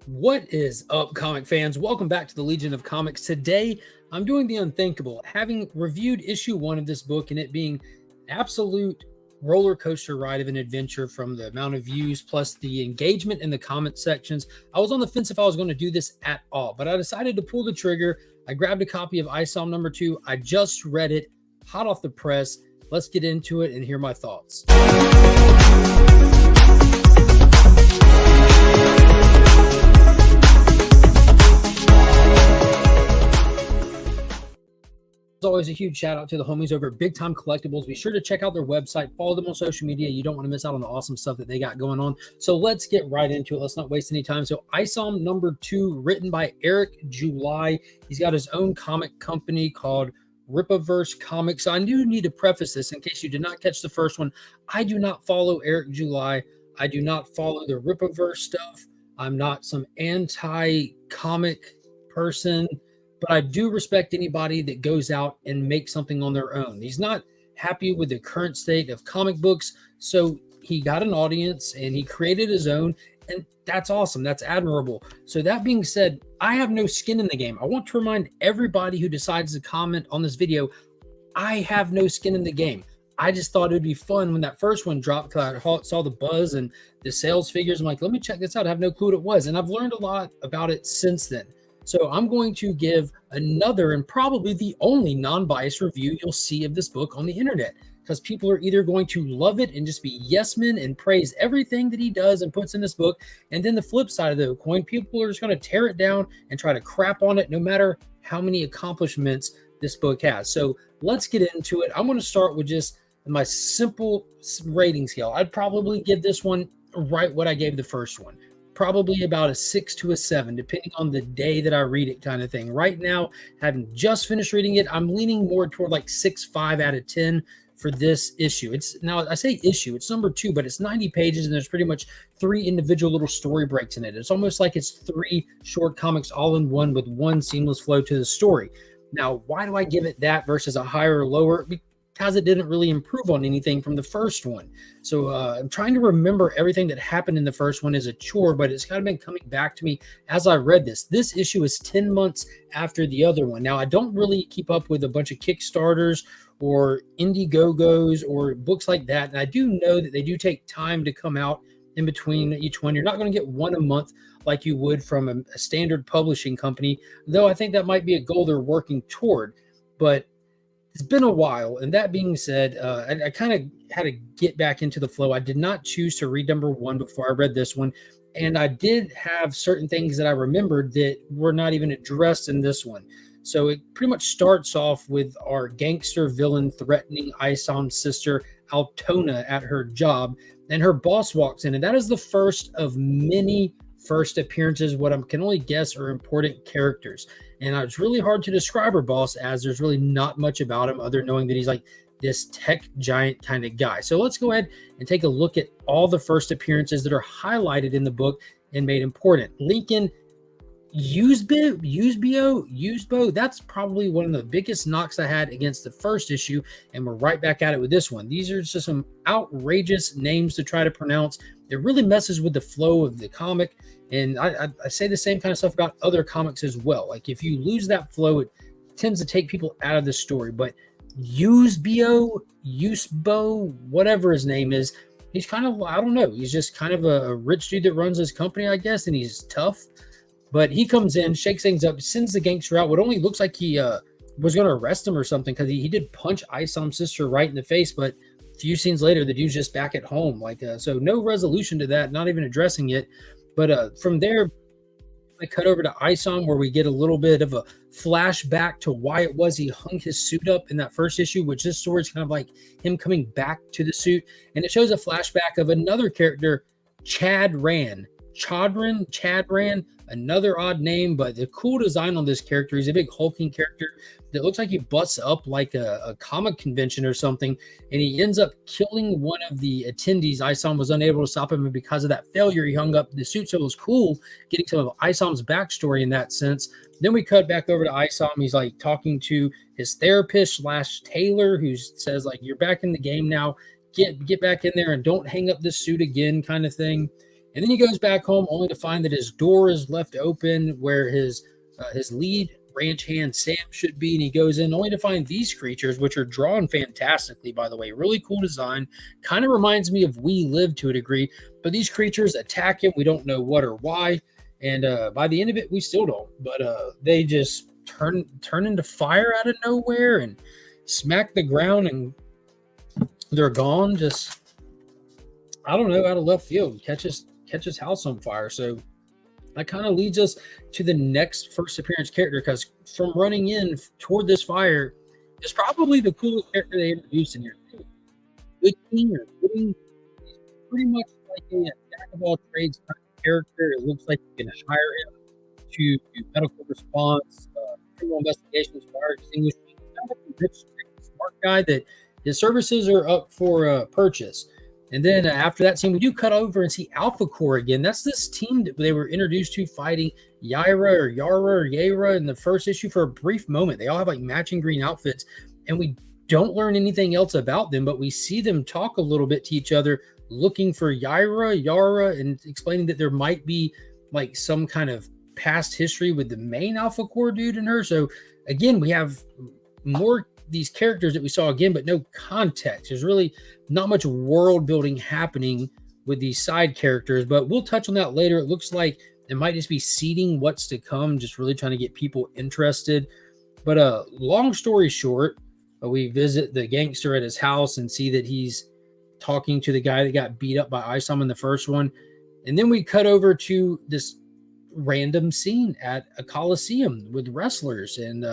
What is up, comic fans? Welcome back to the Legion of Comics. Today, I'm doing the unthinkable, having reviewed issue 1 of this book and it being absolute roller coaster ride of an adventure from the amount of views plus the engagement in the comment sections. I was on the fence if I was going to do this at all, but I decided to pull the trigger. I grabbed a copy of Isom number 2. I just read it, hot off the press. Let's get into it and hear my thoughts. As always, a huge shout out to the homies over at Big Time Collectibles. Be sure to check out their website, follow them on social media. You don't want to miss out on the awesome stuff that they got going on. So let's get right into it. Let's not waste any time. So Isom number 2, written by Eric July. He's got his own comic company called Rippaverse Comics. So I do need to preface this in case you did not catch the first one. I do not follow Eric July. I do not follow the Rippaverse stuff. I'm not some anti-comic person, but I do respect anybody that goes out and makes something on their own. He's not happy with the current state of comic books, so he got an audience and he created his own, and that's awesome. That's admirable. So that being said, I have no skin in the game. I want to remind everybody who decides to comment on this video, I have no skin in the game. I just thought it would be fun when that first one dropped because I saw the buzz and the sales figures. I'm like, let me check this out. I have no clue what it was, and I've learned a lot about it since then. So I'm going to give another and probably the only non-biased review you'll see of this book on the internet, because people are either going to love it and just be yes men and praise everything that he does and puts in this book, and then the flip side of the coin, people are just going to tear it down and try to crap on it no matter how many accomplishments this book has. So let's get into it. I'm going to start with just my simple rating scale. I'd probably give this one right what I gave the first one. Probably about a 6 to a 7, depending on the day that I read it, kind of thing. Right now, having just finished reading it, I'm leaning more toward like 6.5 out of 10 for this issue. It's now, I say issue, it's number 2, but it's 90 pages and there's pretty much 3 individual little story breaks in it. It's almost like it's 3 short comics all in one with one seamless flow to the story. Now, why do I give it that versus a higher or lower? Because it didn't really improve on anything from the first one. So I'm trying to remember everything that happened in the first one as a chore, but it's kind of been coming back to me as I read this. This issue is 10 months after the other one. Now, I don't really keep up with a bunch of Kickstarters or Indiegogos or books like that. And I do know that they do take time to come out in between each one. You're not going to get one a month like you would from a standard publishing company, though I think that might be a goal they're working toward. But it's been a while, and that being said, I kind of had to get back into the flow. I did not choose to read number 1 before I read this one, and I did have certain things that I remembered that were not even addressed in this one. So it pretty much starts off with our gangster villain threatening Isom's sister Altona at her job, and her boss walks in, and that is the first of many first appearances, what I can only guess are important characters. And it's really hard to describe her boss, as there's really not much about him other than knowing that he's like this tech giant kind of guy. So let's go ahead and take a look at all the first appearances that are highlighted in the book and made important. Lincoln Usbo, that's probably one of the biggest knocks I had against the first issue, and we're right back at it with this one. These are just some outrageous names to try to pronounce. It really messes with the flow of the comic, and I say the same kind of stuff about other comics as well. Like, if you lose that flow, it tends to take people out of the story. But Usbo, whatever his name is, he's kind of, I don't know, he's just kind of a rich dude that runs his company, I guess, and he's tough. But he comes in, shakes things up, sends the gangster out. What only looks like he was going to arrest him or something, because he did punch Isom's sister right in the face. But a few scenes later, the dude's just back at home. So no resolution to that, not even addressing it. But from there, I cut over to Isom, where we get a little bit of a flashback to why it was he hung his suit up in that first issue, which this story is kind of like him coming back to the suit. And it shows a flashback of another character, Chadran, another odd name, but the cool design on this character. He's a big hulking character that looks like he busts up like a comic convention or something, and he ends up killing one of the attendees. Isom was unable to stop him, and because of that failure, he hung up the suit. So it was cool getting some of Isom's backstory in that sense. Then we cut back over to Isom. He's like talking to his therapist / tailor, who says, like, you're back in the game now. Get back in there and don't hang up this suit again, kind of thing. And then he goes back home only to find that his door is left open where his lead ranch hand Sam should be, and he goes in only to find these creatures, which are drawn fantastically, by the way. Really cool design. Kind of reminds me of We Live to a degree, but these creatures attack him. We don't know what or why, and by the end of it, we still don't. But they just turn into fire out of nowhere and smack the ground, and they're gone. Just, I don't know, out of left field, catches house on fire. So that kind of leads us to the next first appearance character, because from running in toward this fire is probably the coolest character they introduced in here. Good cleaner, pretty much like a jack of all trades kind of character. It looks like you can hire him to do medical response, criminal investigations, fire extinguishing. He's kind of a rich, smart guy that his services are up for purchase. And then after that scene, we do cut over and see Alpha Core again. That's this team that they were introduced to fighting Yara in the first issue for a brief moment. They all have like matching green outfits, and we don't learn anything else about them, but we see them talk a little bit to each other, looking for Yara, and explaining that there might be like some kind of past history with the main Alpha Core dude and her. So again, we have more these characters that we saw again, but no context. There's really not much world building happening with these side characters, but we'll touch on that later. It looks like it might just be seeding what's to come, just really trying to get people interested. But long story short, we visit the gangster at his house and see that he's talking to the guy that got beat up by Isom in the first one. And then we cut over to this random scene at a coliseum with wrestlers, and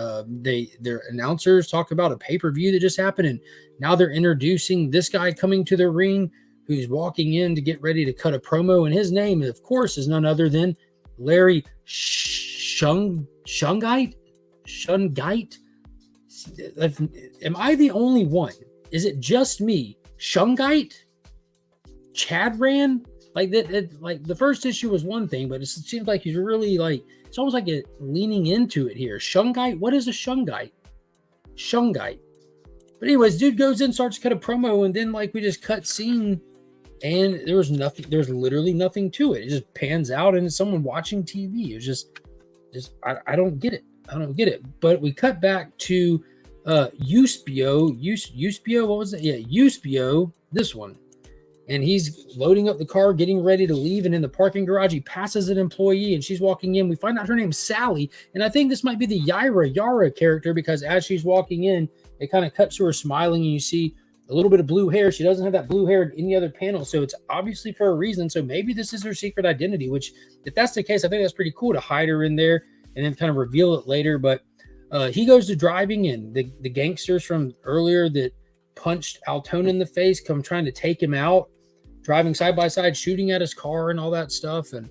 their announcers talk about a pay-per-view that just happened, and now they're introducing this guy coming to the ring who's walking in to get ready to cut a promo, and his name, of course, is none other than Larry Shungite. Am I the only one? Is it just me? Shungite? Chadran? Like that, like the first issue was one thing, but it seems like he's really like, it's almost like leaning into it here. Shungite? What is a Shungite? Shungite. But anyways, dude goes in, starts to cut a promo, and then like we just cut scene, and there was nothing. There's literally nothing to it. It just pans out, and it's someone watching TV. It's just I don't get it. I don't get it. But we cut back to Euspio. What was it? Yeah, Euspio. This one. And he's loading up the car, getting ready to leave. And in the parking garage, he passes an employee, and she's walking in. We find out her name's Sally. And I think this might be the Yara character, because as she's walking in, it kind of cuts to her smiling, and you see a little bit of blue hair. She doesn't have that blue hair in any other panel, so it's obviously for a reason. So maybe this is her secret identity, which if that's the case, I think that's pretty cool to hide her in there and then kind of reveal it later. But he goes to driving, and the gangsters from earlier that punched Altona in the face come trying to take him out, driving side by side, shooting at his car and all that stuff. And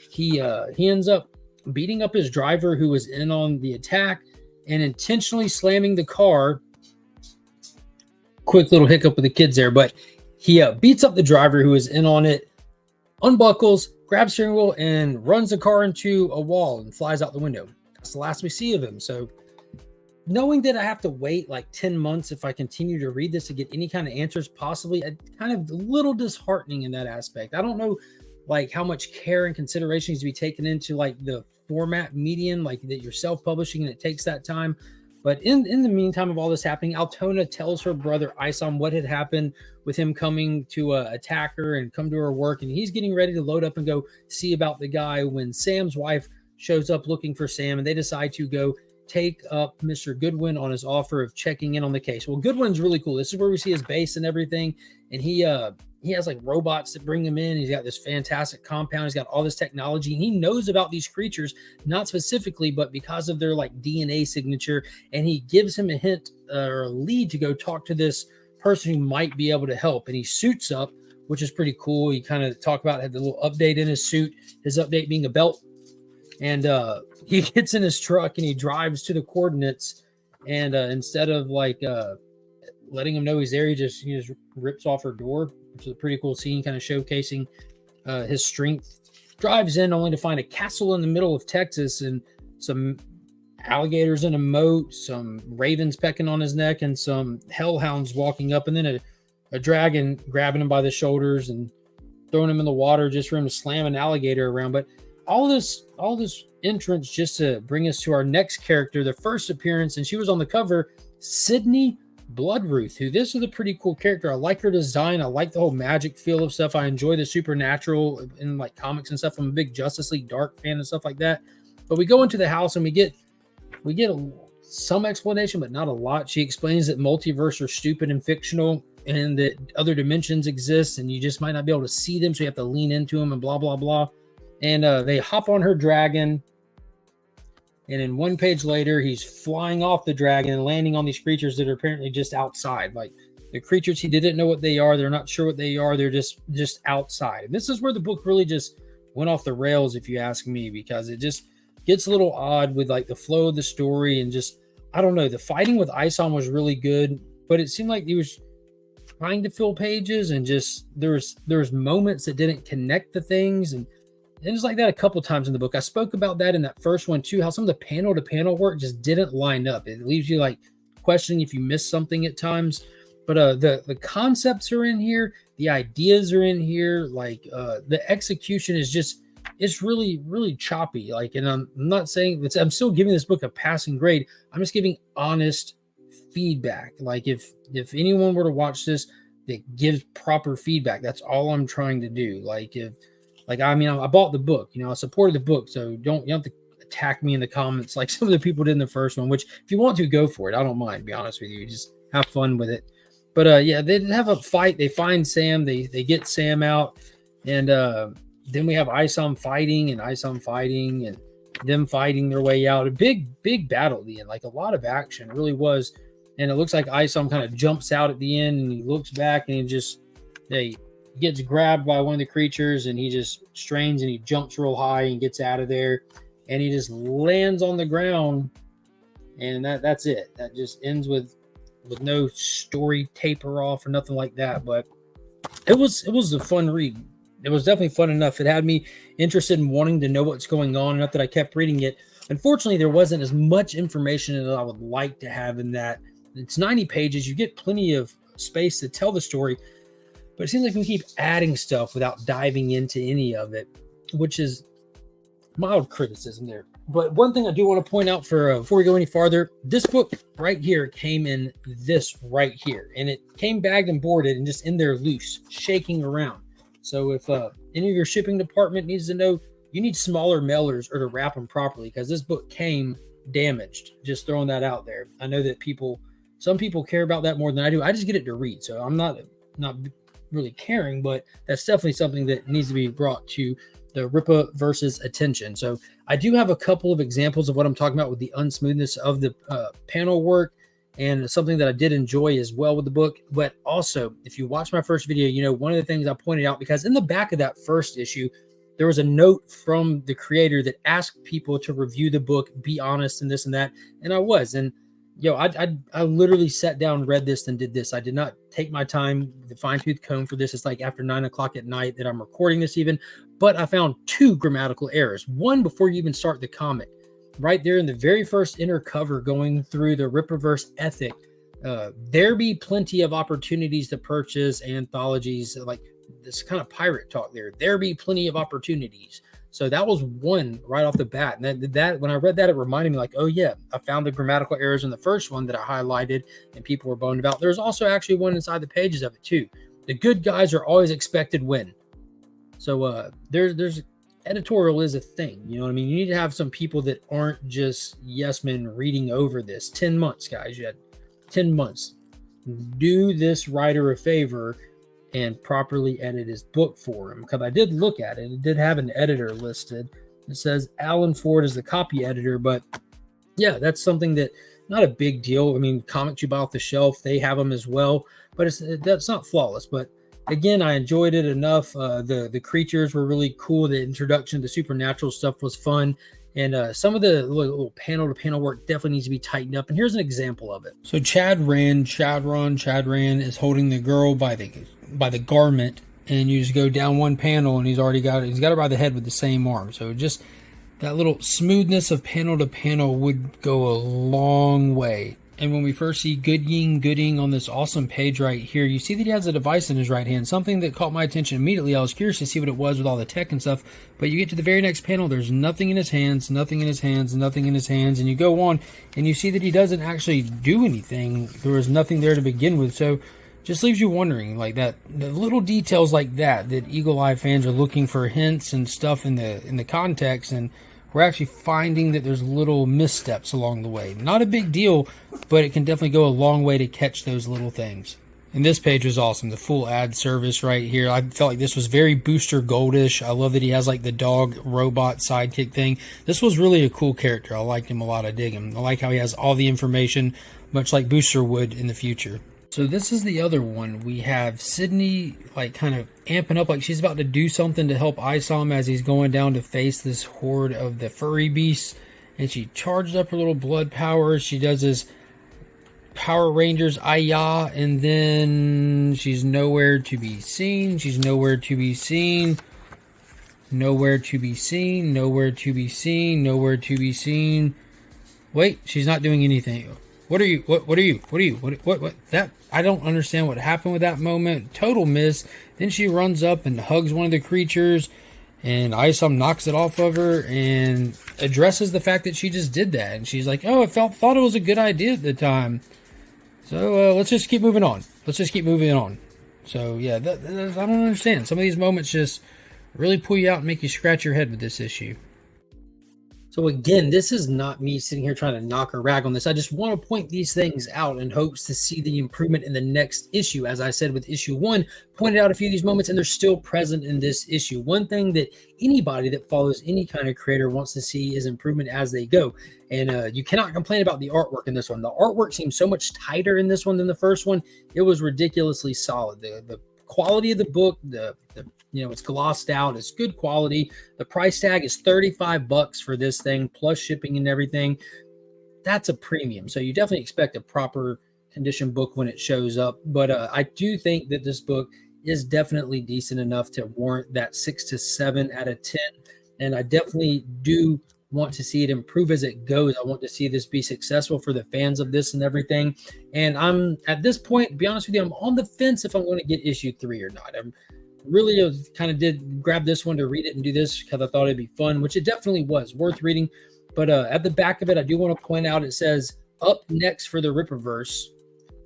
he ends up beating up his driver who was in on the attack and intentionally slamming the car. Quick little hiccup with the kids there, but he beats up the driver who was in on it, unbuckles, grabs steering wheel, and runs the car into a wall and flies out the window. That's the last we see of him. So knowing that I have to wait like 10 months if I continue to read this to get any kind of answers, possibly, kind of a little disheartening in that aspect. I don't know like how much care and consideration needs to be taken into like the format medium, like that you're self-publishing and it takes that time. But in the meantime of all this happening, Altona tells her brother Isom what had happened with him coming to attack her and come to her work. And he's getting ready to load up and go see about the guy when Sam's wife shows up looking for Sam, and they decide to go take up Mr. Goodwin on his offer of checking in on the case. Well, Goodwin's really cool. This is where we see his base and everything. And he has like robots that bring him in. He's got this fantastic compound. He's got all this technology, and he knows about these creatures, not specifically, but because of their like DNA signature. And he gives him a hint or a lead to go talk to this person who might be able to help. And he suits up, which is pretty cool. He kind of talk about had the little update in his suit, his update being a belt. And he gets in his truck and he drives to the coordinates. And instead of like letting him know he's there, he just rips off her door, which is a pretty cool scene, kind of showcasing his strength. Drives in only to find a castle in the middle of Texas and some alligators in a moat, some ravens pecking on his neck, and some hellhounds walking up, and then a dragon grabbing him by the shoulders and throwing him in the water just for him to slam an alligator around. But all this entrance just to bring us to our next character, the first appearance, and she was on the cover, Sydney Bloodruth, who this is a pretty cool character. I like her design. I like the whole magic feel of stuff. I enjoy the supernatural in like comics and stuff. I'm a big Justice League Dark fan and stuff like that. But we go into the house and we get some explanation, but not a lot. She explains that multiverse are stupid and fictional and that other dimensions exist and you just might not be able to see them, so you have to lean into them and blah, blah, blah. And they hop on her dragon. And then one page later, he's flying off the dragon and landing on these creatures that are apparently just outside. Like the creatures, he didn't know what they are. They're not sure what they are. They're just outside. And this is where the book really just went off the rails, if you ask me, because it just gets a little odd with like the flow of the story and just, I don't know. The fighting with Isom was really good, but it seemed like he was trying to fill pages and just there was moments that didn't connect the things. And it was like that a couple times in the book. I spoke about that in that first one too, how some of the panel to panel work just didn't line up. It leaves you like questioning if you missed something at times. But the concepts are in here, the ideas are in here, like the execution is just, it's really, really choppy. Like, and I'm not saying that I'm still giving this book a passing grade. I'm just giving honest feedback. Like if anyone were to watch this that gives proper feedback, that's all I'm trying to do. I bought the book, I supported the book. So you don't have to attack me in the comments like some of the people did in the first one, which if you want to, go for it. I don't mind, to be honest with you. Just have fun with it. But yeah, they have a fight. They find Sam. They get Sam out. And then we have Isom fighting and them fighting their way out. A big battle at the end, like a lot of action. It really was. And it looks like Isom kind of jumps out at the end and he looks back and he gets grabbed by one of the creatures and he just strains and he jumps real high and gets out of there and he just lands on the ground, and that's it. That just ends with no story taper off or nothing like that. But it was a fun read. It was definitely fun enough. It had me interested in wanting to know what's going on, enough that I kept reading it. Unfortunately, there wasn't as much information as I would like to have in that. It's 90 pages. You get plenty of space to tell the story, but it seems like we keep adding stuff without diving into any of it, which is mild criticism there. But one thing I do want to point out before we go any farther, this book right here came in this right here, and it came bagged and boarded and just in there loose, shaking around. So if any of your shipping department needs to know, you need smaller mailers or to wrap them properly, because this book came damaged. Just throwing that out there. I know that some people care about that more than I do. I just get it to read, so I'm not really caring, but that's definitely something that needs to be brought to the Rippaverse's attention. So I do have a couple of examples of what I'm talking about with the unsmoothness of the panel work, and something that I did enjoy as well with the book. But also, if you watch my first video, one of the things I pointed out, because in the back of that first issue, there was a note from the creator that asked people to review the book, be honest and this and that. And I was, and I literally sat down, read this, and did this. I did not take my time, the fine-tooth comb for this. It's like after 9 o'clock at night that I'm recording this even, but I found 2 grammatical errors. One before you even start the comic, right there in the very first inner cover going through the Rippaverse ethic. There be plenty of opportunities to purchase anthologies, like this kind of pirate talk there. There be plenty of opportunities. So that was one right off the bat. And that when I read that, it reminded me like, oh yeah, I found the grammatical errors in the first one that I highlighted and people were boned about. There's also actually one inside the pages of it too. The good guys are always expected win. So there's editorial is a thing. You know what I mean? You need to have some people that aren't just yes men reading over this. 10 months, guys. You had 10 months. Do this writer a favor and properly edit his book for him, because I did look at it. It did have an editor listed. It says Alan Ford is the copy editor, but yeah, that's something that not a big deal. I mean, comics you buy off the shelf, they have them as well, but that's not flawless. But again, I enjoyed it enough. The creatures were really cool. The introduction to the supernatural stuff was fun. And some of the little panel-to-panel work definitely needs to be tightened up. And here's an example of it. So Chadran is holding the girl by the garment, and you just go down one panel, and he's got her by the head with the same arm. So just that little smoothness of panel to panel would go a long way. And when we first see Gooding on this awesome page right here, you see that he has a device in his right hand, something that caught my attention immediately. I was curious to see what it was with all the tech and stuff, but you get to the very next panel, there's nothing in his hands, nothing in his hands, nothing in his hands, and you go on, and you see that he doesn't actually do anything. There was nothing there to begin with, so just leaves you wondering, like that, the little details like that Eagle Eye fans are looking for hints and stuff in the context, and we're actually finding that there's little missteps along the way. Not a big deal, but it can definitely go a long way to catch those little things. And this page was awesome. The full ad service right here. I felt like this was very Booster Goldish. I love that he has like the dog robot sidekick thing. This was really a cool character. I liked him a lot. I dig him. I like how he has all the information, much like Booster would in the future. So this is the other one. We have Sydney like kind of amping up like she's about to do something to help Isom as he's going down to face this horde of the furry beasts. And she charges up her little blood power. She does this Power Rangers Aya, and then she's nowhere to be seen. She's nowhere to be seen. Nowhere to be seen. Nowhere to be seen. Nowhere to be seen. Wait, she's not doing anything. What are you? What are you? What are you? What? That, I don't understand what happened with that moment. Total miss. Then she runs up and hugs one of the creatures, and Isom knocks it off of her and addresses the fact that she just did that. And she's like, "Oh, I thought it was a good idea at the time. So let's just keep moving on. Let's just keep moving on." So yeah, I don't understand. Some of these moments just really pull you out and make you scratch your head with this issue. So again, this is not me sitting here trying to knock or rag on this. I just want to point these things out in hopes to see the improvement in the next issue. As I said with issue 1, pointed out a few of these moments, and they're still present in this issue. One thing that anybody that follows any kind of creator wants to see is improvement as they go. And you cannot complain about the artwork in this one. The artwork seems so much tighter in this one than the first one. It was ridiculously solid. The quality of the book, it's glossed out. It's good quality. The price tag is $35 for this thing, plus shipping and everything. That's a premium. So you definitely expect a proper condition book when it shows up. But I do think that this book is definitely decent enough to warrant that 6 to 7 out of 10. And I definitely do want to see it improve as it goes. I want to see this be successful for the fans of this and everything. And I'm at this point, to be honest with you, I'm on the fence if I'm going to get issue 3 or not. I'm really kind of did grab this one to read it and do this because I thought it'd be fun, which it definitely was worth reading. But at the back of it, I do want to point out, it says up next for the Rippaverse,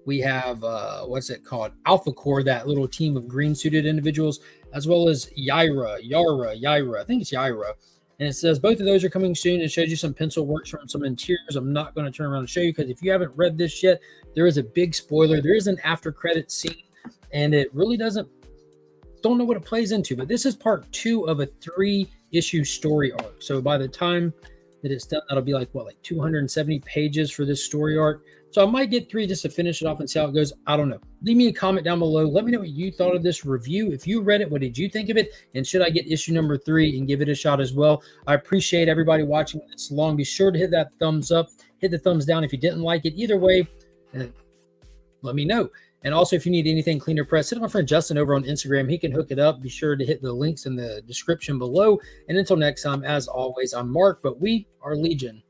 we have what's it called? Alpha Core, that little team of green suited individuals, as well as Yara. I think it's Yara. And it says both of those are coming soon, and shows you some pencil works from some interiors. I'm not going to turn around and show you because if you haven't read this yet, there is a big spoiler. There is an after credit scene, and it really don't know what it plays into, but this is part 2 of a 3-issue story arc. So by the time that it's done, that'll be like 270 pages for this story arc. So I might get 3 just to finish it off and see how it goes. I don't know. Leave me a comment down below. Let me know what you thought of this review. If you read it, what did you think of it? And should I get issue number 3 and give it a shot as well? I appreciate everybody watching this long. Be sure to hit that thumbs up, hit the thumbs down if you didn't like it. Either way, let me know. And also, if you need anything cleaner press, hit my friend Justin over on Instagram. He can hook it up. Be sure to hit the links in the description below. And until next time, as always, I'm Mark, but we are Legion.